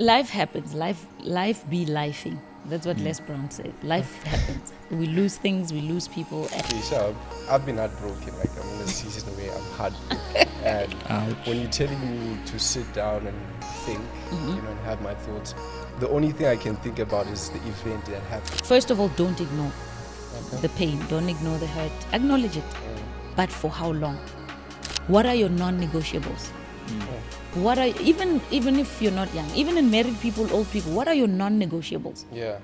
Life happens. Life be lifing. That's what Les Brown says. Life happens. We lose things. We lose people. Okay, so I've been heartbroken. Like I'm in a season where I'm heartbroken, and when you're telling me to sit down and think, and have my thoughts, the only thing I can think about is the event that happened. First of all, don't ignore the pain. Don't ignore the hurt. Acknowledge it. But for how long? What are your non-negotiables? What are, even if you're not young, even in married people, old people, what are your non-negotiables? Yeah.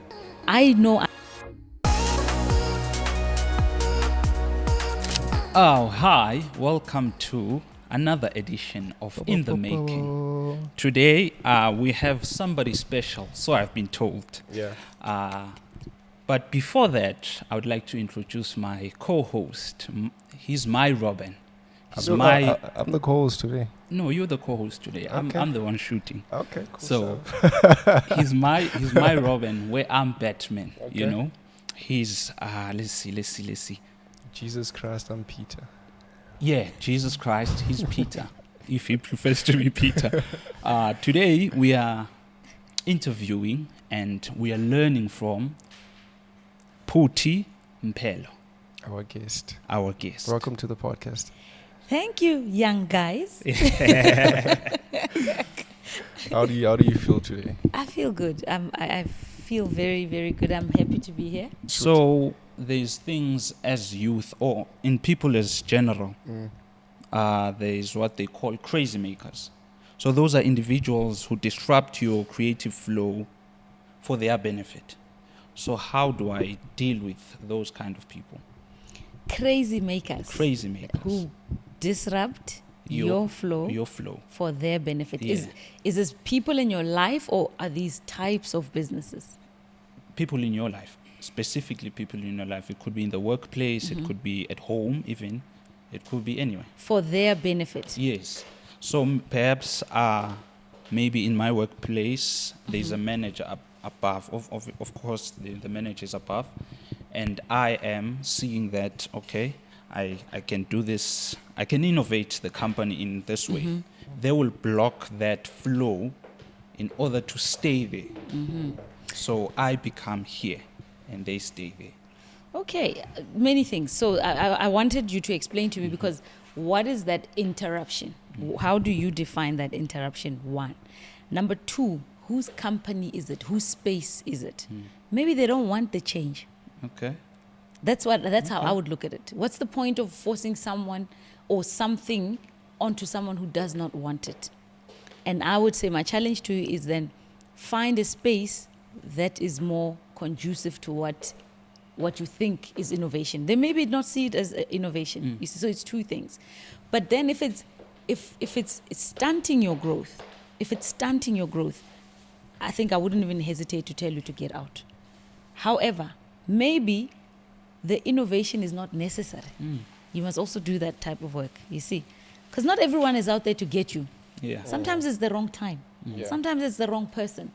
I know. Oh, hi. Welcome to another edition of In the Making. Today, we have somebody special, so I've been told. Yeah. But before that, I would like to introduce my co-host. He's my Robin. I'm the co-host today. No, you're the co-host today. Okay. I'm the one shooting. Okay, cool. So he's my Robin, where I'm Batman. Okay. You know, he's let's see. Jesus Christ, I'm Peter. Yeah, Jesus Christ, he's Peter, if he prefers to be Peter. Today we are interviewing and we are learning from Puti Mpelo, Our guest. our guest. Welcome to the podcast. Thank you, young guys. How do you feel today? I feel good. I feel very, very good. I'm happy to be here. So there's things as youth or in people as general. There's what they call crazy makers. So those are individuals who disrupt your creative flow for their benefit. So how do I deal with those kind of people? Crazy makers. Crazy makers. Who disrupt your flow Your flow. for their benefit. Yeah. Is this people in your life, or are these types of businesses? People in your life, specifically people in your life. It could be in the workplace, it could be at home even, it could be anywhere. For their benefit. Yes. So perhaps maybe in my workplace, there's a manager above. Of course, the manager is above. And I am seeing that, okay, I can do this. I can innovate the company in this way. They will block that flow in order to stay there. So I become here and they stay there. Okay, many things. So I wanted you to explain to me, because what is that interruption? How do you define that interruption? One. Number two, whose company is it? Whose space is it? Maybe they don't want the change. Okay. That's how I would look at it. What's the point of forcing someone or something onto someone who does not want it? And I would say my challenge to you is then find a space that is more conducive to what you think is innovation. They maybe not see it as innovation. You see, so it's two things. But then if it's stunting your growth, I think I wouldn't even hesitate to tell you to get out. However, maybe the innovation is not necessary. You must also do that type of work, you see. Because not everyone is out there to get you. Yeah. Sometimes it's the wrong time. Yeah. Sometimes it's the wrong person.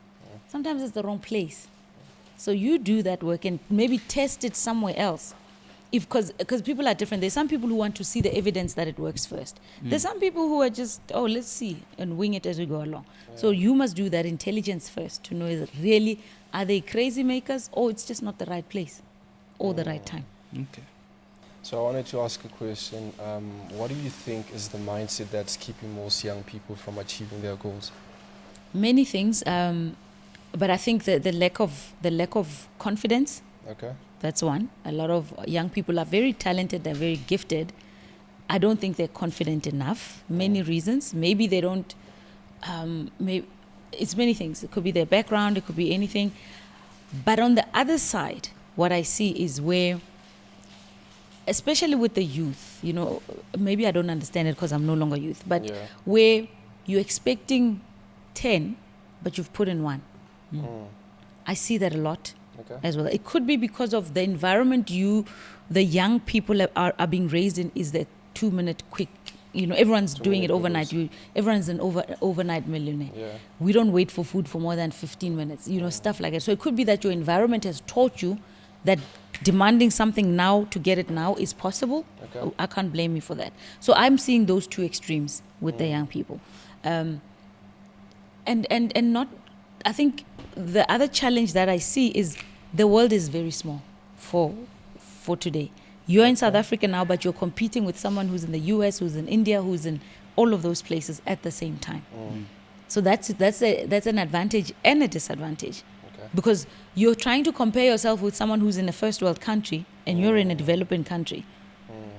Sometimes it's the wrong place. So you do that work and maybe test it somewhere else. Because people are different. There's some people who want to see the evidence that it works first. There's some people who are just, let's see, and wing it as we go along. So you must do that intelligence first to know, is it really, are they crazy makers, or it's just not the right place or the right time? Okay. So I wanted to ask a question. What do you think is the mindset that's keeping most young people from achieving their goals? Many things, but I think the lack of confidence. Okay. That's one. A lot of young people are very talented, they're very gifted. I don't think they're confident enough. Many reasons. Maybe they don't, it's many things. It could be their background, it could be anything. But on the other side, what I see is where, especially with the youth, maybe I don't understand it because I'm no longer youth, but where you're expecting 10, but you've put in 1. I see that a lot. Okay. As well. It could be because of the environment the young people are being raised in is that 2-minute quick. Everyone's doing it overnight. Everyone's an overnight millionaire. Yeah. We don't wait for food for more than 15 minutes. Stuff like that. So it could be that your environment has taught you that demanding something now to get it now is possible. Okay. I can't blame you for that. So I'm seeing those two extremes with the young people, and not I think the other challenge that I see is the world is very small for today. You're in South Africa now, but you're competing with someone who's in the US, who's in India, who's in all of those places at the same time. So that's an advantage and a disadvantage. Okay. Because you're trying to compare yourself with someone who's in a first world country and you're in a developing country.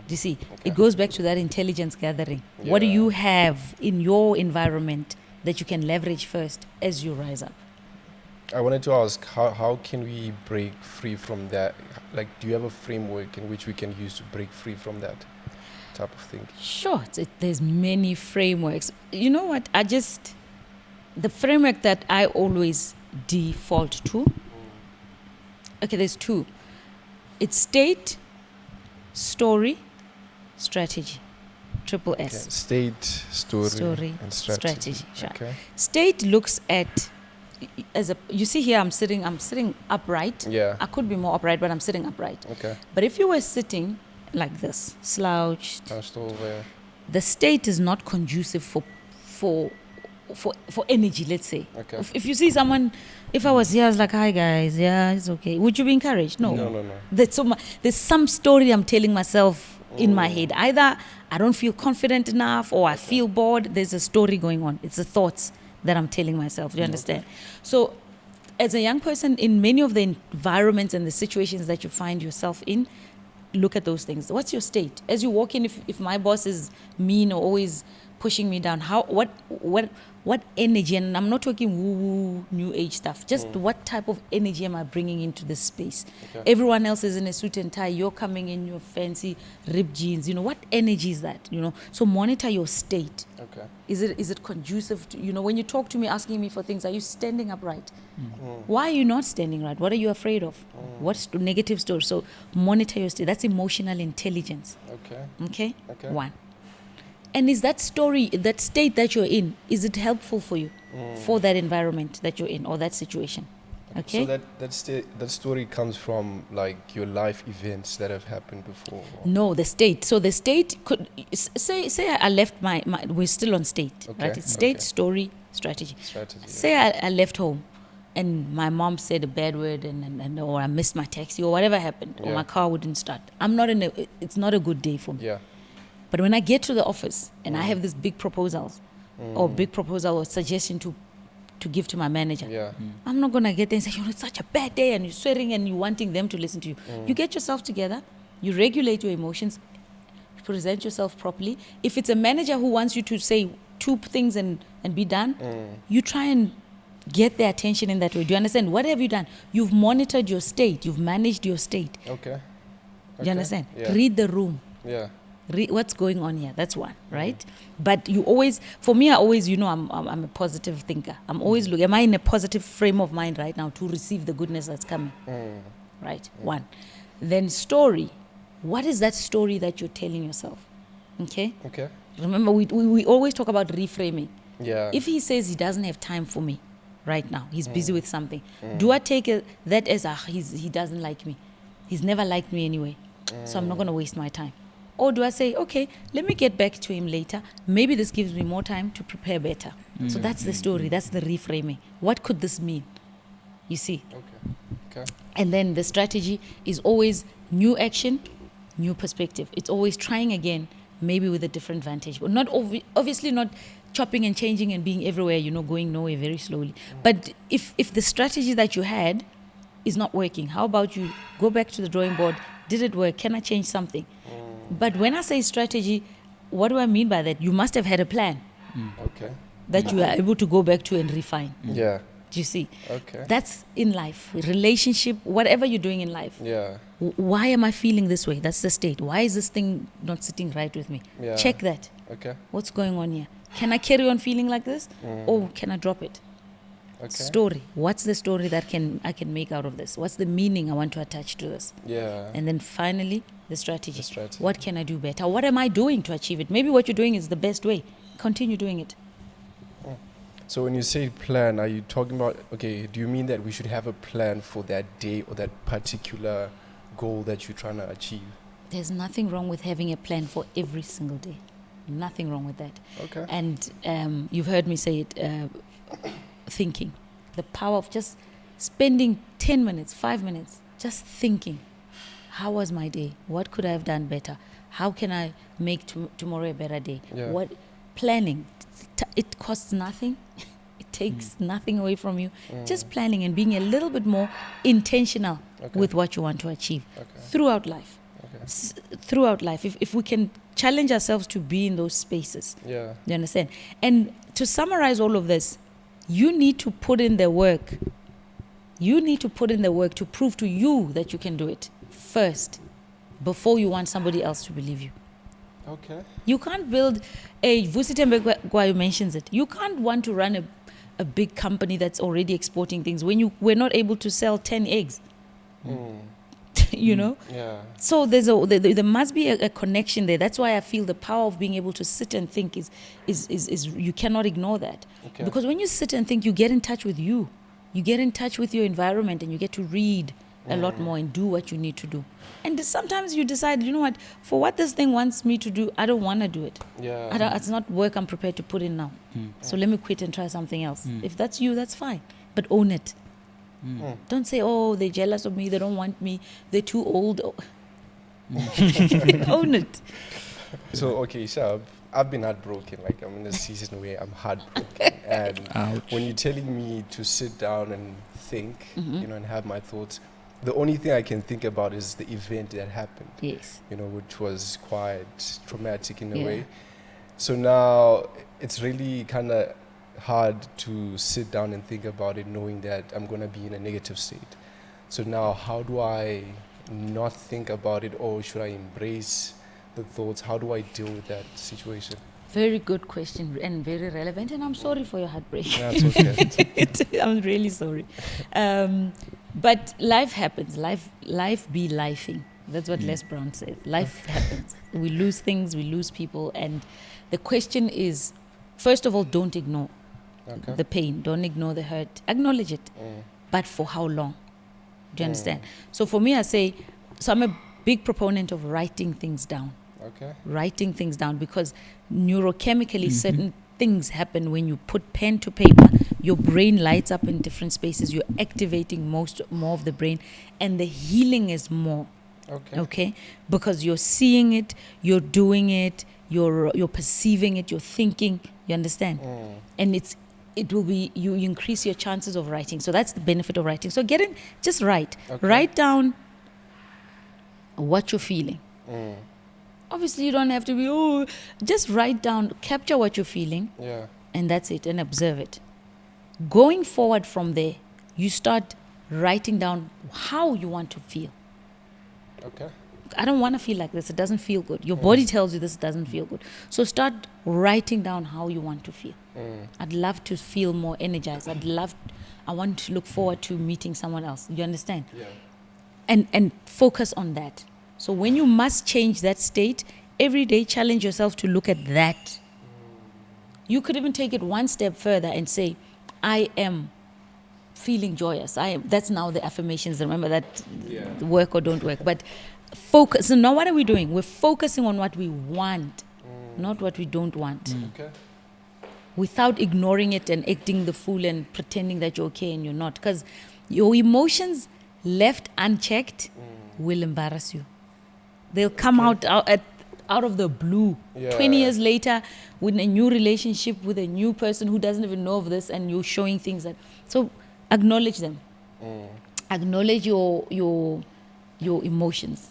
Do you see? It goes back to that intelligence gathering. What do you have in your environment that you can leverage first as you rise up? I wanted to ask, how can we break free from that? Like, do you have a framework in which we can use to break free from that type of thing? Sure, there's many frameworks. You know what? The framework that I always default to, okay, there's two. It's state, story, strategy. Triple S. Okay. State, story, and strategy. Sure. Okay. State looks at, you see here, I'm sitting upright. Yeah. I could be more upright, but I'm sitting upright. Okay. But if you were sitting like this, slouched, Touched over. the state is not conducive for energy, let's say. Okay. If you see someone, if I was here, I was like, hi guys, yeah, it's okay. Would you be encouraged? No. No. There's some story I'm telling myself in my head. Either I don't feel confident enough or I feel bored. There's a story going on. It's the thoughts that I'm telling myself. Do you understand? So as a young person, in many of the environments and the situations that you find yourself in, look at those things. What's your state? As you walk in, if my boss is mean or always pushing me down, what energy, and I'm not talking woo-woo, new age stuff, just what type of energy am I bringing into this space? Okay. Everyone else is in a suit and tie, you're coming in your fancy ripped jeans, what energy is that, So monitor your state. Okay. Is it conducive to, when you talk to me asking me for things, are you standing upright? Why are you not standing right? What are you afraid of? What's the negative story? So monitor your state. That's emotional intelligence. Okay? Okay. One. And is that story, that state that you're in, is it helpful for you, for that environment that you're in or that situation? Okay? So that story comes from like your life events that have happened before? No, the state. So the state could, say I left we're still on state, Okay, right? It's state, okay. story, strategy. Strategy. Say I left home and my mom said a bad word and or I missed my taxi or whatever happened or Yeah. my car wouldn't start. It's not a good day for me. Yeah. But when I get to the office and I have this big proposal or suggestion to give to my manager, Yeah. I'm not going to get there and say, it's such a bad day and you're swearing and you're wanting them to listen to you. You get yourself together, you regulate your emotions, present yourself properly. If it's a manager who wants you to say two things and be done, you try and get their attention in that way. Do you understand? What have you done? You've monitored your state. You've managed your state. Okay. Do you understand? Yeah. Read the room. Yeah. What's going on here? That's one, right? But you always, for me, I always, I'm a positive thinker. I'm always looking, am I in a positive frame of mind right now to receive the goodness that's coming? Right? One. Then story. What is that story that you're telling yourself? Okay? Okay. Remember, we always talk about reframing. Yeah. If he says he doesn't have time for me right now, he's busy with something, do I take that as he doesn't like me? He's never liked me anyway, so I'm not going to waste my time. Or do I say, okay, let me get back to him later. Maybe this gives me more time to prepare better. So that's the story. That's the reframing. What could this mean? You see? Okay. And then the strategy is always new action, new perspective. It's always trying again, maybe with a different vantage. But not obviously not chopping and changing and being everywhere, going nowhere very slowly. But if the strategy that you had is not working, how about you go back to the drawing board? Did it work? Can I change something? But when I say strategy, what do I mean by that? You must have had a plan Okay. that you are able to go back to and refine. Yeah. Do you see? Okay. That's in life, relationship, whatever you're doing in life. Yeah. Why am I feeling this way? That's the state. Why is this thing not sitting right with me? Yeah. Check that. Okay. What's going on here? Can I carry on feeling like this? Or can I drop it? Okay. Story. What's the story that I can make out of this? What's the meaning I want to attach to this? Yeah. And then finally, the strategy. The strategy. What can I do better? What am I doing to achieve it? Maybe what you're doing is the best way. Continue doing it. So when you say plan, are you talking about, okay, do you mean that we should have a plan for that day or that particular goal that you're trying to achieve? There's nothing wrong with having a plan for every single day. Nothing wrong with that. Okay. And you've heard me say it, thinking. The power of just spending 10 minutes, 5 minutes, just thinking, how was my day? What could I have done better? How can I make tomorrow a better day? Yeah. What planning? It costs nothing. It takes nothing away from you. Just planning and being a little bit more intentional with what you want to achieve throughout life. Throughout life, if we can challenge ourselves to be in those spaces, Yeah. you understand? And to summarize all of this, you need to put in the work. You need to put in the work to prove to you that you can do it first, before you want somebody else to believe you. Okay. You can't build a Vusitembe mentions it. You can't want to run a big company that's already exporting things when you were not able to sell 10 eggs. You know? Yeah. So there must be a connection there. That's why I feel the power of being able to sit and think is you cannot ignore that. Okay. Because when you sit and think, you get in touch with you. You get in touch with your environment, and you get to read a lot more and do what you need to do. And sometimes you decide, you know what, for what this thing wants me to do, I don't want to do it. Yeah. It's not work I'm prepared to put in now. So let me quit and try something else. If that's you, that's fine. But own it. Don't say, oh, they're jealous of me, they don't want me, they're too old. Own it. So, okay, so I've been heartbroken. Like, I'm in a season where I'm heartbroken. And when you're telling me to sit down and think, you know, and have my thoughts, the only thing I can think about is the event that happened. Yes. You know, which was quite traumatic in a way. So now it's really kind of hard to sit down and think about it, knowing that I'm going to be in a negative state. So now, how do I not think about it, or should I embrace the thoughts? How do I deal with that situation? Very good question and very relevant. And I'm sorry for your heartbreak. That's okay. I'm really sorry. But life happens. Life be lifing. That's what Les Brown says. Life happens. We lose things, we lose people. And the question is, first of all, don't ignore the pain. Don't ignore the hurt. Acknowledge it. But for how long? Do you understand? So for me, so I'm a big proponent of writing things down. Okay. Writing things down, because neurochemically certain things happen when you put pen to paper. Your brain lights up in different spaces. You're activating more of the brain, and the healing is more. Okay? Because you're seeing it, you're doing it, you're perceiving it, you're thinking. You understand? And you increase your chances of writing. So that's the benefit of writing. So just write. Write down what you're feeling. Obviously, you don't have to be, just write down, capture what you're feeling, and that's it, and observe it. Going forward from there, you start writing down how you want to feel. Okay. I don't want to feel like this. It doesn't feel good. Your body tells you this doesn't feel good. So start writing down how you want to feel. I'd love to feel more energized. I want to look forward to meeting someone else. You understand? Yeah. And focus on that. So when you must change that state, every day challenge yourself to look at that. You could even take it one step further and say, I am feeling joyous. That's now the affirmations. Remember that work or don't work. But focus. So now what are we doing? We're focusing on what we want, not what we don't want. Okay. Without ignoring it and acting the fool and pretending that you're okay and you're not. Because your emotions left unchecked will embarrass you. They'll come out of the blue. 20 years later, with a new relationship, with a new person who doesn't even know of this, and you're showing things that... So acknowledge them. Acknowledge your emotions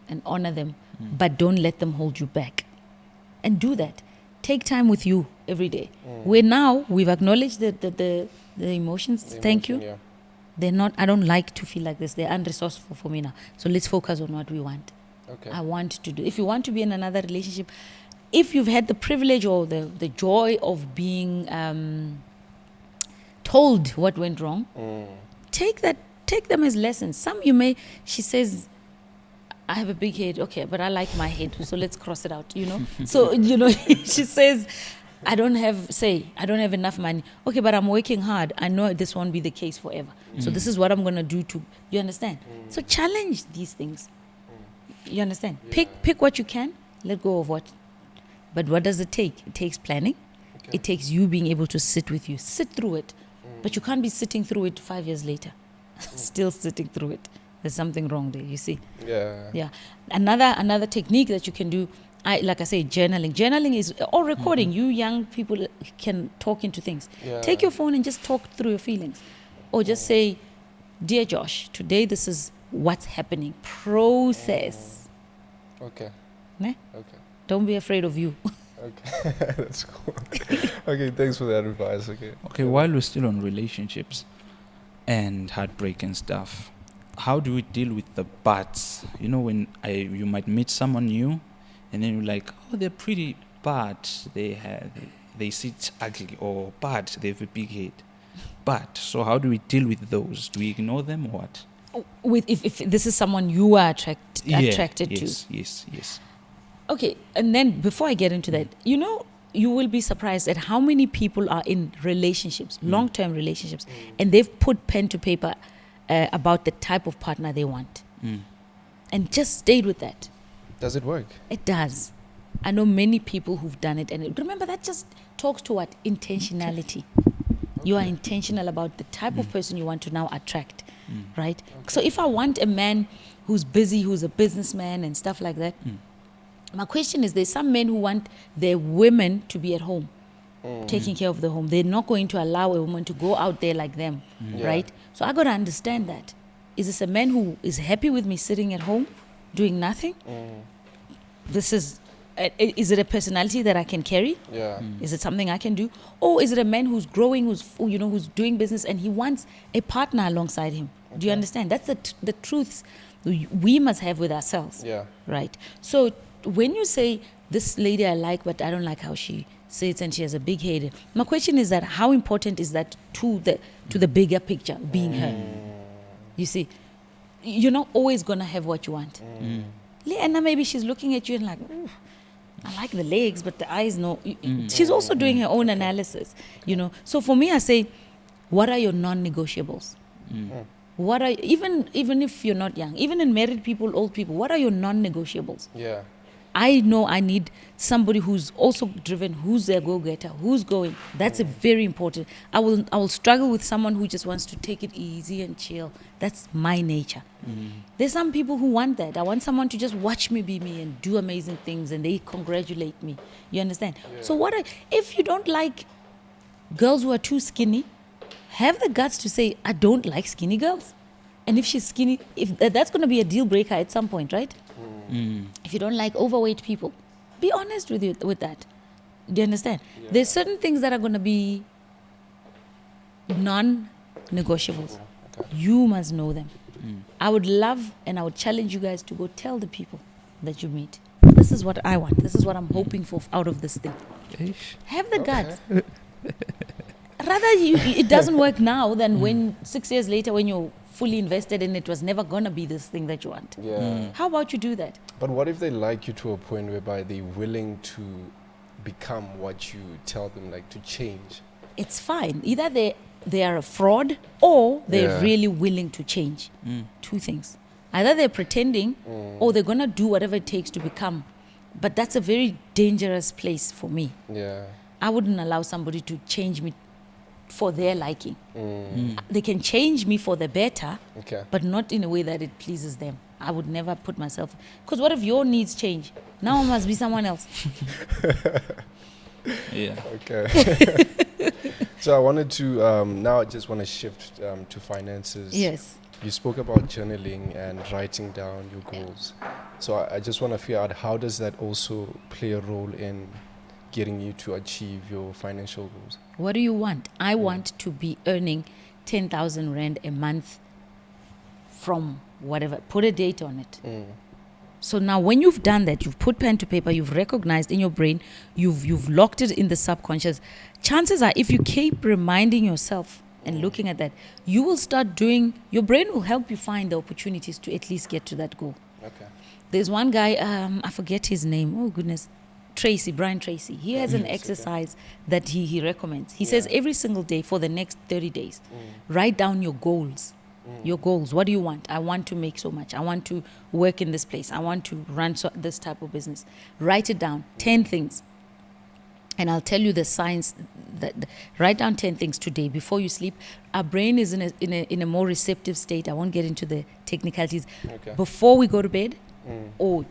and honor them, but don't let them hold you back. And do that. Take time with you every day. Where now we've acknowledged the emotions. Thank you. Yeah. They're not. I don't like to feel like this. They're unresourceful for me now. So let's focus on what we want. Okay. I want to do. If you want to be in another relationship, if you've had the privilege or the joy of being told what went wrong, take them as lessons. Some she says, I have a big head. Okay, but I like my head, so let's cross it out, So, she says, I don't have enough money. Okay, but I'm working hard. I know this won't be the case forever. So this is what I'm going to do you understand? So challenge these things. You understand? Pick what you can, let go of what. But what does it take? It takes planning. It takes you being able to sit with you. Sit through it. But you can't be sitting through it 5 years later, still sitting through it. There's something wrong there, you see. Yeah. Yeah. Another technique that you can do, like I say, journaling. Journaling is, or recording. You young people can talk into things. Yeah. Take your phone and just talk through your feelings. Or just say, dear Josh, today this is what's happening. Process. Okay. Ne? Okay. Don't be afraid of you. Okay. That's cool. Okay, thanks for that advice. Okay, while we're still on relationships and heartbreak and stuff, how do we deal with the buts? You know, when you might meet someone new, and then you're like, oh, they're pretty, but they sit ugly, or but they have a big head. But so how do we deal with those? Do we ignore them or what? If this is someone you are attracted to. Yes. Okay, and then before I get into that, you know, you will be surprised at how many people are in relationships, long-term relationships, and they've put pen to paper about the type of partner they want. And just stayed with that. Does it work? It does. I know many people who've done it. And remember, that just talks to what? Intentionality. You are intentional about the type of person you want to now attract, right? Okay. So if I want a man who's busy, who's a businessman and stuff like that, my question is, there's some men who want their women to be at home, taking care of the home. They're not going to allow a woman to go out there like them, right? So I got to understand that. Is this a man who is happy with me sitting at home, doing nothing? Is it a personality that I can carry? Yeah. Is it something I can do? Or is it a man who's growing, who's doing business, and he wants a partner alongside him? Okay. Do you understand? That's the truths we must have with ourselves. Yeah. Right. So when you say, this lady I like, but I don't like how she sits and she has a big head, my question is that how important is that to the bigger picture, being her? You see, you're not always going to have what you want. And now maybe she's looking at you and like, ooh, I like the legs, but the eyes, no. She's also doing her own analysis, you know. So for me, I say, what are your non-negotiables? What are, even if you're not young, even in married people, old people, what are your non-negotiables? Yeah. I know I need somebody who's also driven, who's a go-getter, who's going. That's a very important. I will struggle with someone who just wants to take it easy and chill. That's my nature. There's some people who want that. I want someone to just watch me be me and do amazing things, and they congratulate me. You understand? Yeah. So if you don't like girls who are too skinny, have the guts to say, I don't like skinny girls. And if she's skinny, if that's going to be a deal breaker at some point, right? If you don't like overweight people, be honest with that. Do you understand? Yeah. There's certain things that are going to be non-negotiables. Okay. You must know them. I would love and I would challenge you guys to go tell the people that you meet, this is what I want. This is what I'm hoping for out of this thing. Have the guts. Rather, it doesn't work now than when 6 years later, when you're fully invested and it was never going to be this thing that you want. Yeah. How about you do that? But what if they like you to a point whereby they're willing to become what you tell them, like to change? It's fine. Either they are a fraud or they're really willing to change. Two things. Either they're pretending or they're going to do whatever it takes to become. But that's a very dangerous place for me. Yeah. I wouldn't allow somebody to change me for their liking. They can change me for the better, but not in a way that it pleases them. I would never put myself... Because what if your needs change? Now I must be someone else. Yeah. Okay. So I wanted to... now I just want to shift to finances. Yes. You spoke about journaling and writing down your goals. So I just want to figure out, how does that also play a role in getting you to achieve your financial goals? What do you want? I want to be earning 10,000 Rand a month from whatever. Put a date on it. So now when you've done that, you've put pen to paper, you've recognized in your brain, you've locked it in the subconscious. Chances are, if you keep reminding yourself and looking at that, you will start doing, your brain will help you find the opportunities to at least get to that goal. Okay. There's one guy, I forget his name. Oh goodness. Tracy, Brian Tracy. He has an exercise that he recommends. He says every single day for the next 30 days, write down your goals. Your goals. What do you want? I want to make so much. I want to work in this place. I want to run this type of business. Write it down. 10 things. And I'll tell you the science. Write down 10 things today before you sleep. Our brain is in a more receptive state. I won't get into the technicalities. Okay. Before we go to bed, or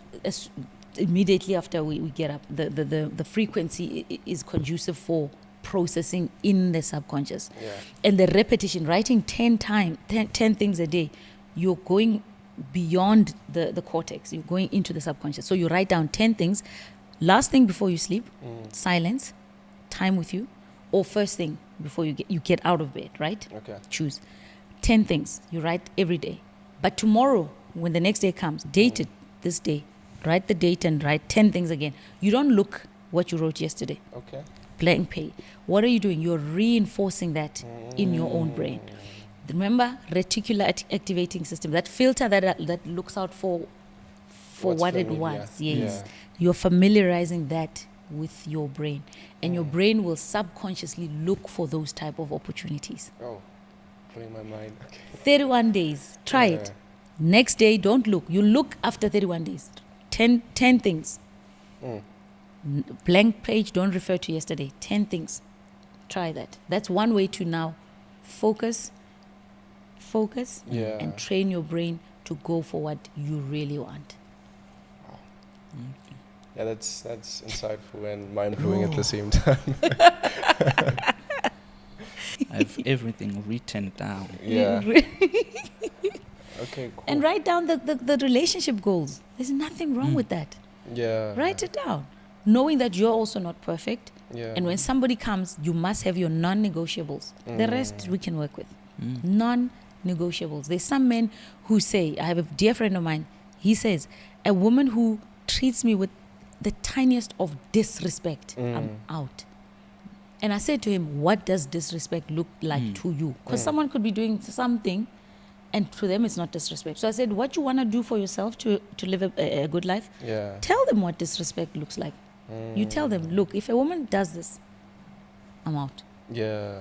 immediately after we get up, the frequency is conducive for processing in the subconscious. Yeah. And the repetition, writing 10 things a day, you're going beyond the cortex. You're going into the subconscious. So you write down 10 things. Last thing before you sleep, silence, time with you, or first thing before you get out of bed, right? Okay. Choose 10 things you write every day. But tomorrow, when the next day comes, date it this day. Write the date and write 10 things again. You don't look what you wrote yesterday. Okay. Blank page. What are you doing? You're reinforcing that in your own brain. Remember, reticular activating system, that filter that looks out for What's what it familiar. wants. Yes. Yeah. You're familiarizing that with your brain. And your brain will subconsciously look for those type of opportunities. Oh, blowing my mind. Okay. 31 days. Try it. Next day, don't look. You look after 31 days. 10 things. Blank page, don't refer to yesterday. 10 things. Try that. That's one way to now focus, Yeah. and train your brain to go for what you really want. Yeah, that's insightful and mind-blowing at the same time. I have everything written down. Yeah. Okay, cool. And write down the relationship goals. There's nothing wrong with that. Yeah. Write it down. Knowing that you're also not perfect. Yeah. And when somebody comes, you must have your non-negotiables. The rest we can work with. Non-negotiables. There's some men who say, I have a dear friend of mine, he says, a woman who treats me with the tiniest of disrespect, I'm out. And I said to him, what does disrespect look like to you? Because someone could be doing something and to them it's not disrespect. So I said, what you want to do for yourself to live a good life, Yeah. tell them what disrespect looks like. You tell them, look, if a woman does this, I'm out. Yeah.